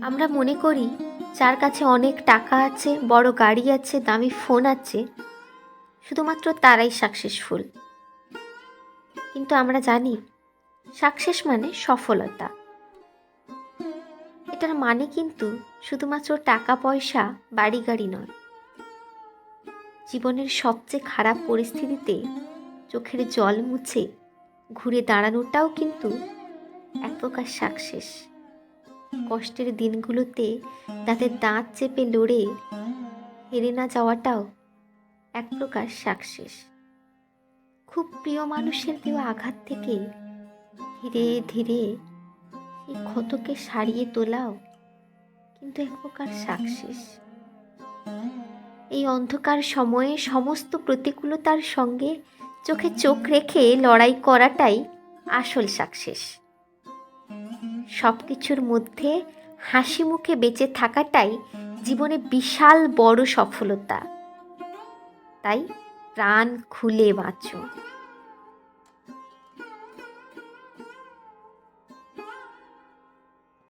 আমরা মনে করি যার কাছে অনেক টাকা আছে, বড় গাড়ি আছে, দামি ফোন আছে, শুধুমাত্র তারাই সাকসেসফুল। কিন্তু আমরা জানি সাকসেস মানে সফলতা। এটার মানে কিন্তু শুধুমাত্র টাকা পয়সা, বাড়ি গাড়ি নয়। জীবনের সবচেয়ে খারাপ পরিস্থিতিতে চোখের জল মুছে ঘুরে দাঁড়ানোটাও কিন্তু এক প্রকার সাকসেস। কষ্টের দিনগুলোতে দাঁতে দাঁত চেপে লড়ে হেরে না যাওয়াটাও এক প্রকার সাকসেস। খুব প্রিয় মানুষের দেওয়া আঘাত থেকে ধীরে ধীরে সেই ক্ষতকে সারিয়ে তোলাও কিন্তু এক প্রকার সাকসেস। এই অন্ধকার সময়ে সমস্ত প্রতিকূলতার সঙ্গে চোখে চোখ রেখে লড়াই করাটাই আসল সাকসেস। সব কিছুর মধ্যে হাসি মুখে বেঁচে থাকাটাই জীবনে বিশাল বড় সফলতা। তাই প্রাণ খুলে বাঁচো।